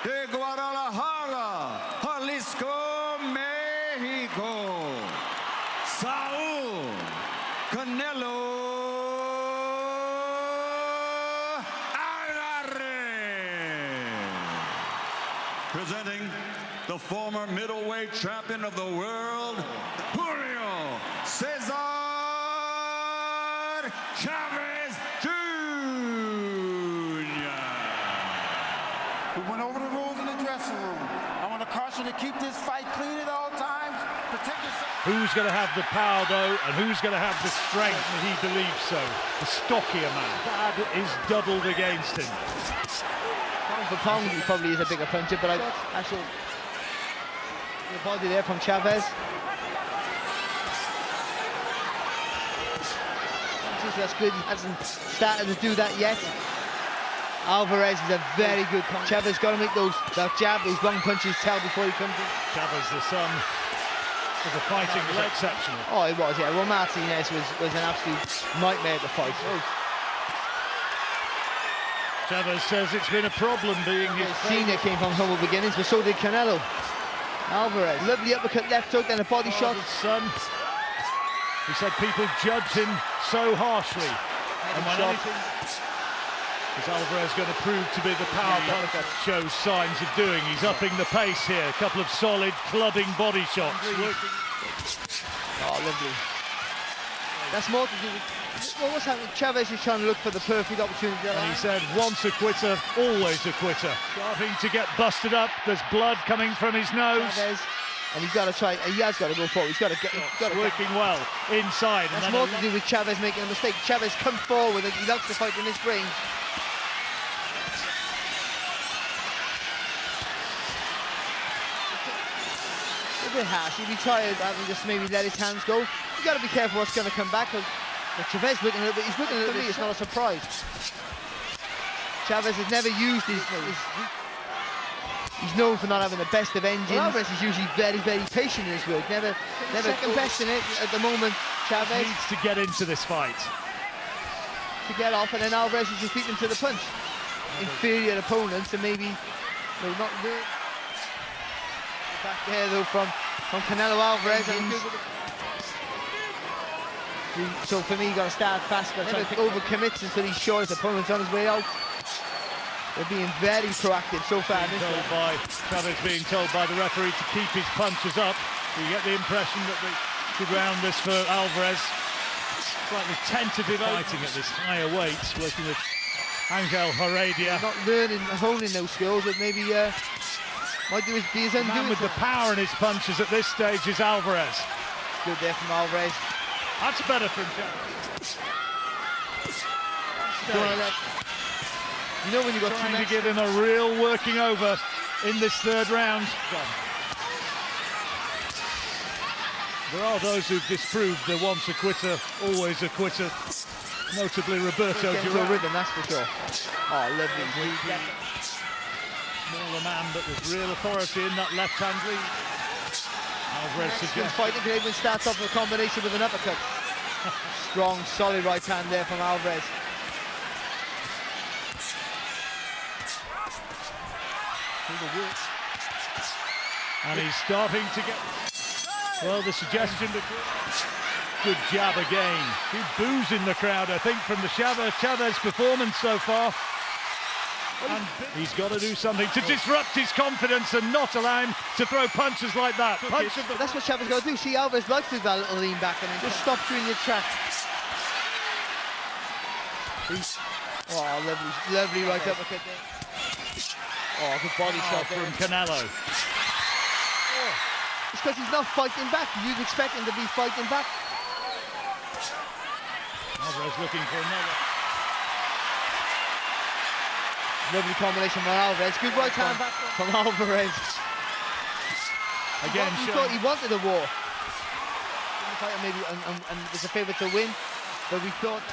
de Guadalajara, Jalisco, Mexico, Saúl Canelo Álvarez. Presenting the former middleweight champion of the world, Julio César Chávez Jr. We went over the rules in the dressing room. I want to caution to keep this fight clean at all times. Protect yourself. Who's going to have the power, though, and who's going to have the strength? He believes so. The stockier man. That is doubled against him. Pound for pound, he probably is a bigger puncher, but actual the body there from Chavez. That's good. He hasn't started to do that yet. Alvarez is a very good puncher. Chavez got to make that jab, those long punches tell before he comes in. Chavez, the son of the fighting, was exceptional. Oh, it was, yeah. Well, Martinez was an absolute nightmare to fight. Chavez says it's been a problem being his senior came from humble beginnings, but so did Canelo. Alvarez, lovely uppercut, left hook, and a body shot. His son, he said people judge him so harshly. And when anything is Alvarez going to prove to be the power puncher shows signs of doing. He's upping the pace here. A couple of solid clubbing body shots. Oh, lovely. That's more to do with what's happening. Chavez is trying to look for the perfect opportunity. And he said, once a quitter, always a quitter. Starting to get busted up. There's blood coming from his nose. Chavez, and he's got to try. He has got to go forward. He's got to get. Working well inside. That's more to do with Chavez making a mistake. Chavez come forward and he loves to fight in this range. A bit harsh. He'd be tired having just maybe let his hands go. You got to be careful what's going to come back. But Chavez looking a little bit. He's looking a little bit. It's not a surprise. Chavez has never used his he's known for not having the best of engines. Well, Alvarez is usually very, very patient in his work. Never second best in it at the moment. Chavez needs to get into this fight. To get off, and then Alvarez is just beating him to the punch. Inferior opponents, and maybe not the back there though from Canelo Álvarez. So for me, you got to start fast. Never overcommits until he's sure his opponent's on his way out. They're being very proactive so far. Chavez being told by the referee to keep his punches up. You get the impression that they could round this for Alvarez. Slightly tentative fighting at this higher weight, working with Angel Heredia. Not honing those skills, but maybe might be his own. Man with the power in his punches at this stage is Alvarez. Good there from Alvarez. That's better from Chavez. You know when you got trying to give him a real working over in this third round. There are those who've disproved the once a quitter, always a quitter. Notably Roberto Duran. Rhythm, that's for sure. Oh, lovely. Smaller man, but with real authority in that left-hand lead. Alvarez suggests fighting today when starts off with a combination with an uppercut. Strong, solid right hand there from Alvarez. And he's starting to get, well, the suggestion that good jab again. Few boos in the crowd, I think, from the Chavez performance so far. And he's got to do something to disrupt his confidence and not allow him to throw punches like that. That's what Chavez got to do. See, Alvarez likes to do that little lean back and then just stops you in your tracks. Oh, lovely right uppercut there. Oh, good body shot from Canelo. It's because he's not fighting back. You'd expect him to be fighting back. Alvarez looking for another. Lovely combination from Alvarez. Good right hand back from Alvarez. Again, he thought he wanted a war. Maybe and was a favourite to win, but we thought.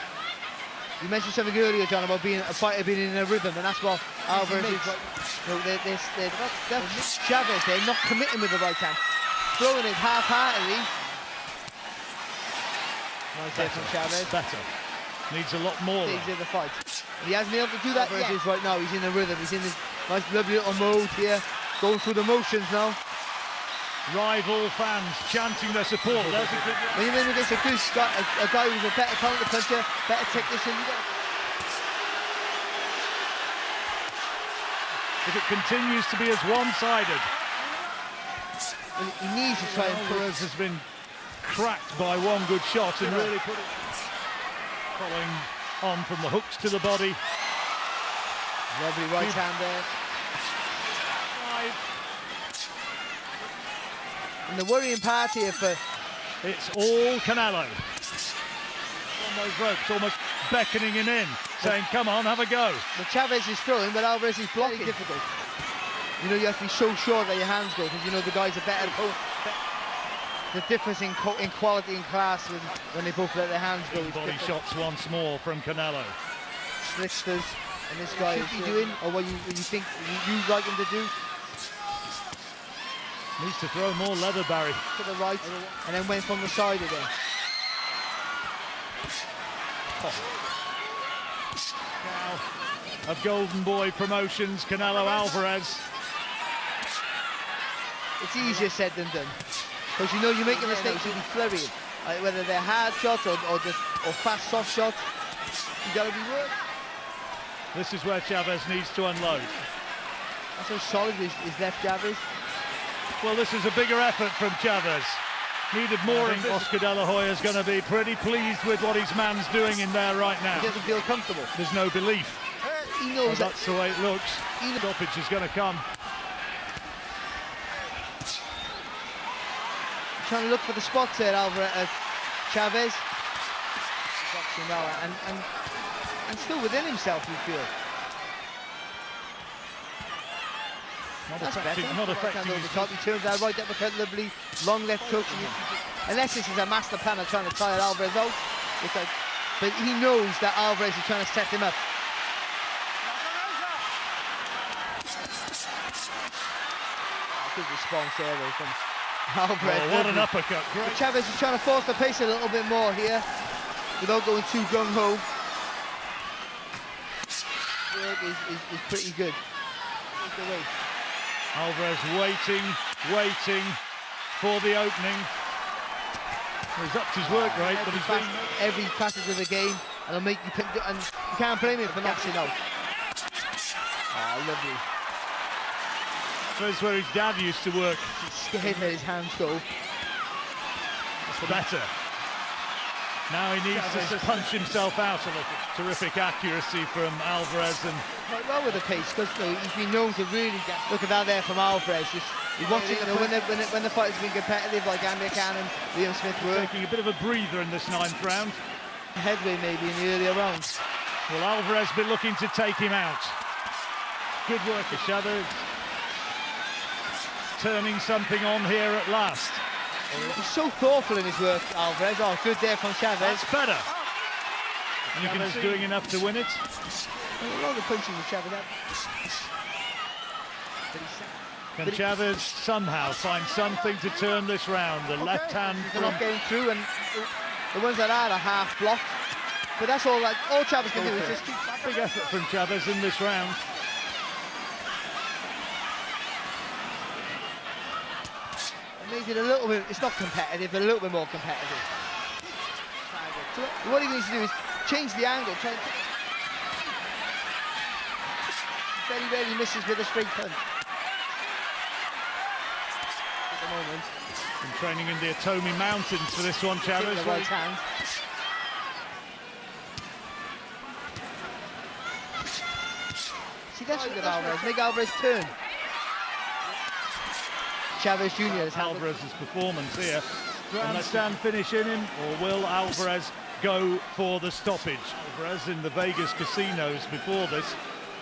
You mentioned something earlier, John, about being a fighter being in a rhythm, and that's what Alvarez is. No, that's Chavez. They're not committing with the right hand, throwing it half-heartedly. Nice there from Chavez. Better. Needs a lot more. He's in the fight. He hasn't been able to do that yet. Right now, he's in the rhythm. He's in Nice, lovely little mode here. Going through the motions now. Rival fans chanting their support. There's a good... When you're in against a good a guy who's a better counter puncher, better technician, If it continues to be as one-sided. he needs to try and put... Álvarez has been cracked by one good shot and really put it... Following on from the hooks to the body. Lovely right hand there. And the worrying part here for... It's all Canelo. On those ropes, almost beckoning him in, saying, come on, have a go. The Chavez is throwing, but Álvarez is blocking. Very difficult. You know, you have to be so sure that your hands go, because you know the guys are better. The difference in quality and class when they both let their hands go. Body shots once more from Canelo. Slicksters, and this guy is doing, or what you think you'd like him to do. Needs to throw more leather, Barry. To the right, and then went from the side again. Now, of Golden Boy Promotions, Canelo Álvarez. It's easier said than done. Because you know you make a mistake, you'll be flurrying. Whether they're hard shots or fast, soft shots, you gotta be worried. This is where Chavez needs to unload. That's how solid his left jab is. Well, this is a bigger effort from Chavez. Needed more. I think Oscar De La Hoya's going to be pretty pleased with what his man's doing in there right now. He doesn't feel comfortable. There's no belief. He knows that's the way it looks. Stoppage is going to come. Trying to look for the spots there, Chavez. And still within himself, you feel. That's effective, better. not effective. Over the top. He turns that right uppercut, lovely, long left hook. Unless this is a master plan of trying to tire Álvarez out. But he knows that Álvarez is trying to set him up. Good response there though from Álvarez. Oh, what an uppercut. Great. Chavez is trying to force the pace a little bit more here without going too gung-ho. Work is pretty good. Álvarez waiting for the opening. He's upped his work rate, but he's been... Every passage of the game, and it'll make you pick, and you can't blame him for not sitting out. Oh, lovely. That's where his dad used to work. He's scared that his hands go. That's better. Now he needs to punch himself out a little. Terrific accuracy from Álvarez, and quite well with the pace, because he's been known to really get... Look at that there from Álvarez. He wants it, when the fight has been competitive, like Amir Khan and Liam Smith were. Taking a bit of a breather in this 9th round. Headway maybe in the earlier rounds. Will Álvarez be looking to take him out? Good work for Chavez. Turning something on here at last. He's so thoughtful in his work, Álvarez. Oh, good there from Chavez. That's better. You can see doing enough to win it. A lot of punching with Chavez. Can Chavez somehow find something to turn this round? The left hand. They're not getting through, and the ones that are half blocked. But that's all that all Chavez can do is just keep. Big effort from Chavez in this round. Made it a little bit, it's not competitive, but a little bit more competitive. So what he needs to do is change the angle. Very rarely misses with a straight punch. At the moment. Been training in the Atomi Mountains for this one, Chavez. The right hand. See, that's what Álvarez. Make Álvarez turn. Chavez Jr. has Álvarez's performance here. Understand finish in him, or will Álvarez go for the stoppage? Álvarez in the Vegas casinos before this,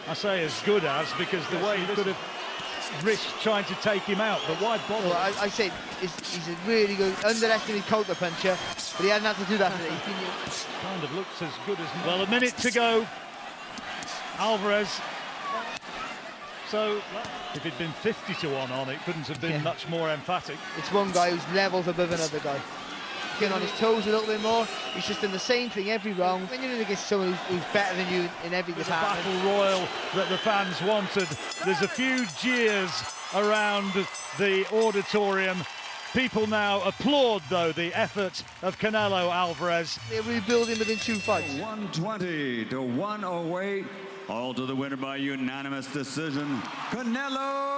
I say as good as, because the way he could have risked trying to take him out, but why bother? Well, I say he's a really good, underestimated counter puncher, but he hadn't had to do that today. Kind of looks as good as... Well, a minute to go. Álvarez. So, if it'd been 50-1 on, it couldn't have been much more emphatic. It's one guy who's levels above another guy. working on his toes a little bit more. He's just done the same thing every round. When you're in against someone who's better than you in every department. Battle royal that the fans wanted. There's a few jeers around the auditorium. People now applaud, though, the effort of Canelo Álvarez. They're rebuilding within 2 fights. 120 to 108. All to the winner by unanimous decision, Canelo